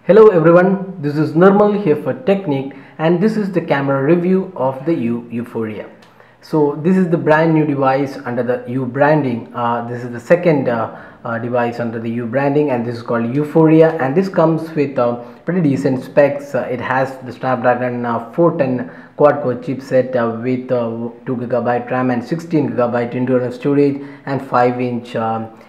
Hello everyone, this is Nirmal here for Technique, and this is the camera review of the Yuphoria. So this is the brand new device under the U branding. This is the second device under the U branding, and this is called Yuphoria, and this comes with pretty decent specs. It has the Snapdragon 410 quad-core chipset with 2GB RAM and 16GB internal storage and 5-inch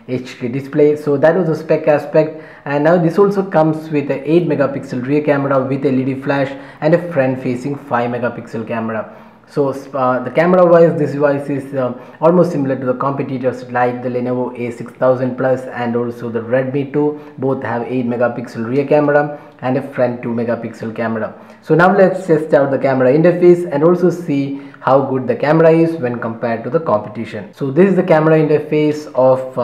HD display. So that was the spec aspect, and now this also comes with a 8 megapixel rear camera with LED flash and a front facing 5 megapixel camera. So the camera wise, this device is almost similar to the competitors like the Lenovo A6000 Plus and also the Redmi 2. Both have 8 megapixel rear camera and a front 2 megapixel camera. So now let's test out the camera interface and also see how good the camera is when compared to the competition. So this is the camera interface of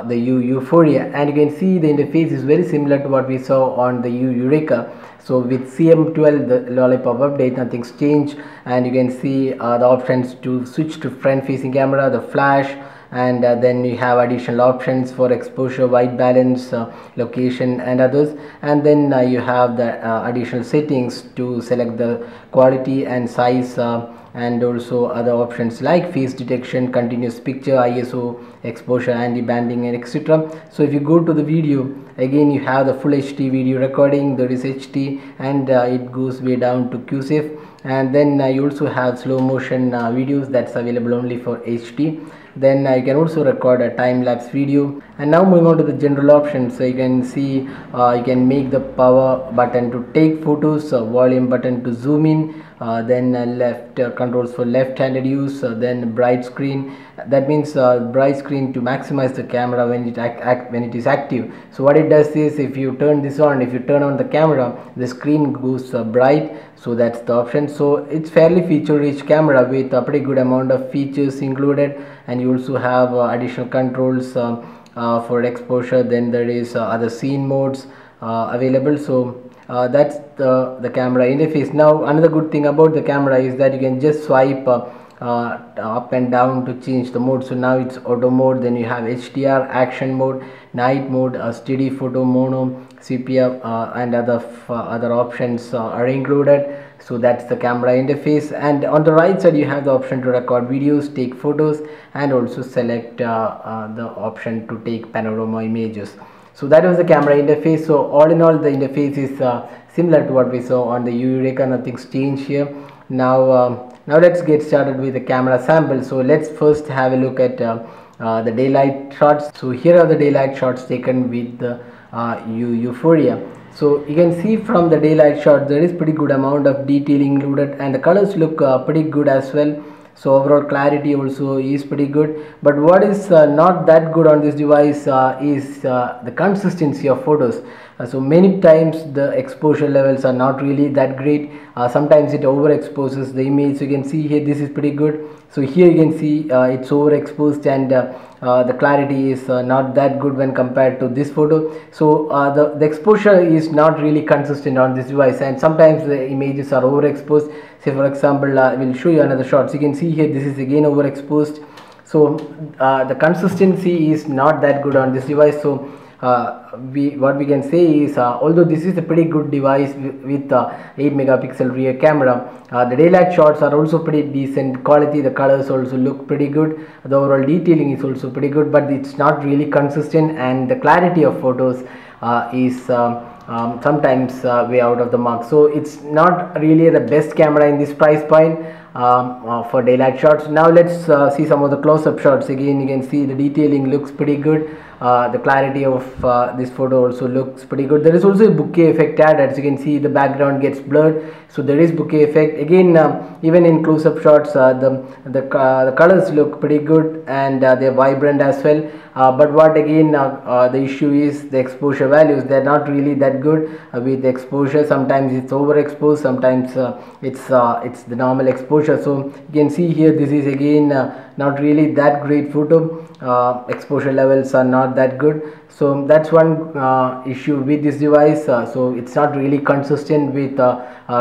the Yuphoria, and you can see the interface is very similar to what we saw on the Eureka. So with CM12, the Lollipop update, nothing's changed, and you can see the options to switch to front facing camera, the flash, and then you have additional options for exposure, white balance, location and others, and then you have the additional settings to select the quality and size, and also other options like face detection, continuous picture, ISO, exposure, anti-banding, and etc. So if you go to the video, again you have the full HD video recording, there is HD, and it goes way down to QSAF, and then you also have slow motion videos that's available only for HD. Then you can also record a time-lapse video. And now moving on to the general options, so you can see you can make the power button to take photos, volume button to zoom in, then left controls for left-handed use, then bright screen, that means bright screen to maximize the camera when it is active. So what it does is, if you turn this on, if you turn on the camera, the screen goes bright. So that's the option. So it's fairly feature rich camera with a pretty good amount of features included, and you also have additional controls for exposure. Then there is other scene modes available. So that's the camera interface. Now another good thing about the camera is that you can just swipe up and down to change the mode. So now it's auto mode, then you have HDR, action mode, night mode, steady photo, mono, sepia, and other options are included. So that's the camera interface, and on the right side you have the option to record videos, take photos, and also select the option to take panorama images. So that was the camera interface. So all in all, the interface is similar to what we saw on the Eureka. Nothing's changed here. Now let's get started with the camera sample. So let's first have a look at the daylight shots. So here are the daylight shots taken with the Yuphoria. So you can see from the daylight shot there is pretty good amount of detail included, and the colors look pretty good as well. So overall clarity also is pretty good, but what is not that good on this device is the consistency of photos. So many times the exposure levels are not really that great. Sometimes it overexposes the image. So you can see here this is pretty good. So here you can see it's overexposed, and the clarity is not that good when compared to this photo. So the exposure is not really consistent on this device, and sometimes the images are overexposed. Say for example, I will show you another shot. So you can see here this is again overexposed. So the consistency is not that good on this device. So what we can say is, although this is a pretty good device with 8 megapixel rear camera, the daylight shots are also pretty decent quality. The colors also look pretty good, the overall detailing is also pretty good, but it's not really consistent, and the clarity of photos is sometimes way out of the mark. So it's not really the best camera in this price point for daylight shots. Now let's see some of the close-up shots. Again you can see the detailing looks pretty good. The clarity of this photo also looks pretty good. There is also a bokeh effect added. As you can see, the background gets blurred, so there is bokeh effect. Again, even in close-up shots, the colors look pretty good, and they're vibrant as well. But what again the issue is the exposure values. They're not really that good with the exposure. Sometimes it's overexposed, sometimes it's the normal exposure. So you can see here this is again not really that great photo. Exposure levels are not that good, so that's one issue with this device. So it's not really consistent with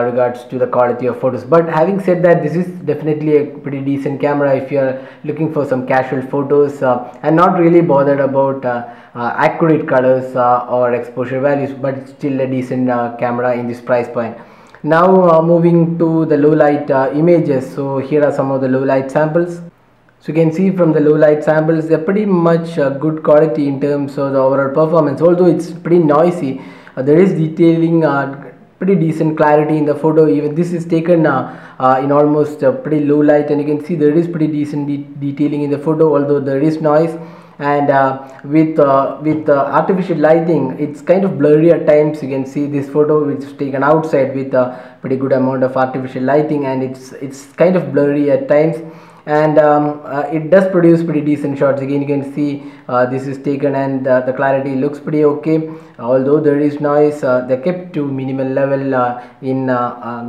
regards to the quality of photos. But having said that, this is definitely a pretty decent camera if you are looking for some casual photos and not really bothered about accurate colors or exposure values, but it's still a decent camera in this price point. Now moving to the low light images. So here are some of the low light samples. So you can see from the low light samples, they're pretty much good quality in terms of the overall performance. Although it's pretty noisy, there is detailing, pretty decent clarity in the photo. Even this is taken in almost pretty low light, and you can see there is pretty decent detailing in the photo, although there is noise. And with artificial lighting, it's kind of blurry at times. You can see this photo which is taken outside with a pretty good amount of artificial lighting, and it's kind of blurry at times. And it does produce pretty decent shots. Again, you can see this is taken, and the clarity looks pretty okay. Although there is noise, they're kept to minimal level in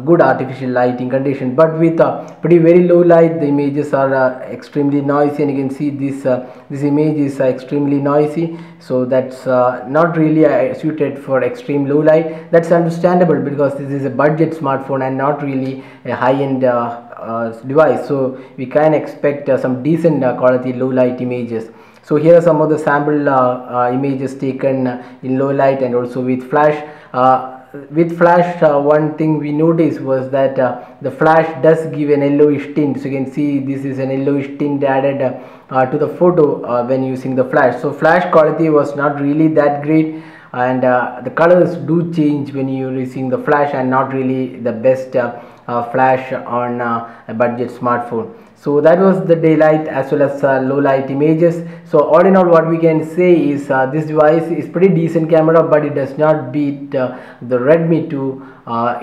good artificial lighting condition. But with pretty very low light, the images are extremely noisy, and you can see this image is extremely noisy. So that's not really suited for extreme low light. That's understandable because this is a budget smartphone and not really a high-end device, so we can expect some decent quality low light images. So here are some of the sample images taken in low light and also with flash. With flash, one thing we noticed was that the flash does give an yellowish tint. So you can see this is an yellowish tint added to the photo when using the flash. So flash quality was not really that great, and the colors do change when you're using the flash, and not really the best flash on a budget smartphone. So that was the daylight as well as low light images. So all in all, what we can say is this device is pretty decent camera, but it does not beat the Redmi 2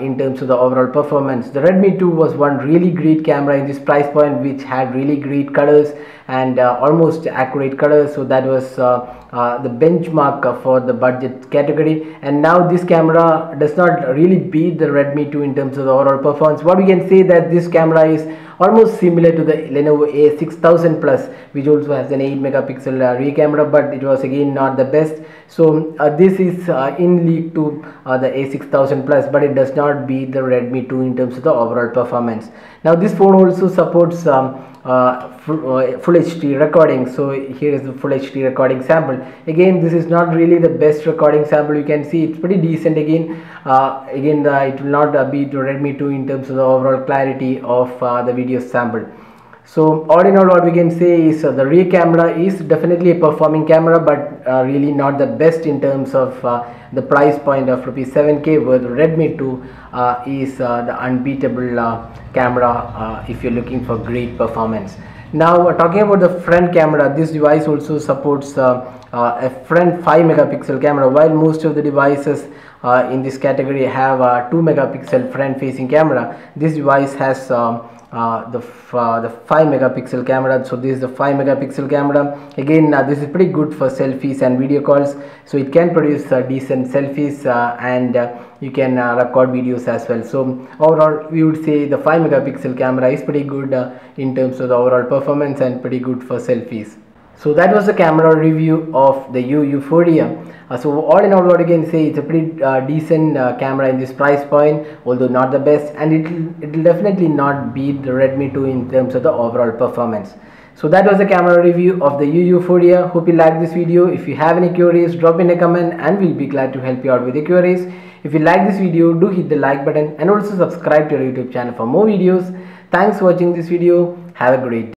in terms of the overall performance. The Redmi 2 was one really great camera in this price point, which had really great colors and almost accurate colors. So that was the benchmark for the budget category. And now this camera does not really beat the Redmi 2 in terms of the overall performance. What we can say that this camera is almost similar to the Lenovo A6000 Plus, which also has an 8 megapixel rear camera, but it was again not the best. So this is in league to the A6000 Plus, but it does not beat the Redmi 2 in terms of the overall performance. Now this phone also supports full HD recording. So here is the full HD recording sample. Again, this is not really the best recording sample. You can see it's pretty decent. Again, it will not beat the Redmi 2 in terms of the overall clarity of the video sample. So all in all, what we can say is the rear camera is definitely a performing camera, but really not the best in terms of the price point of rupees 7K, where the Redmi 2 is the unbeatable camera if you're looking for great performance. Now talking about the front camera, this device also supports a front 5 megapixel camera. While most of the devices in this category have 2 megapixel front facing camera, this device has the 5 megapixel camera. So this is the 5 megapixel camera. Again, this is pretty good for selfies and video calls, so it can produce decent selfies and you can record videos as well. So overall, we would say the 5 megapixel camera is pretty good in terms of the overall performance and pretty good for selfies. So that was the camera review of the Yuphoria. So all in all, what you can say, it's a pretty decent camera in this price point, although not the best, and it will definitely not beat the Redmi 2 in terms of the overall performance. So that was the camera review of the Yuphoria. Hope you liked this video. If you have any queries, drop in a comment and we'll be glad to help you out with the queries. If you like this video, do hit the like button and also subscribe to our YouTube channel for more videos. Thanks for watching this video. Have a great day.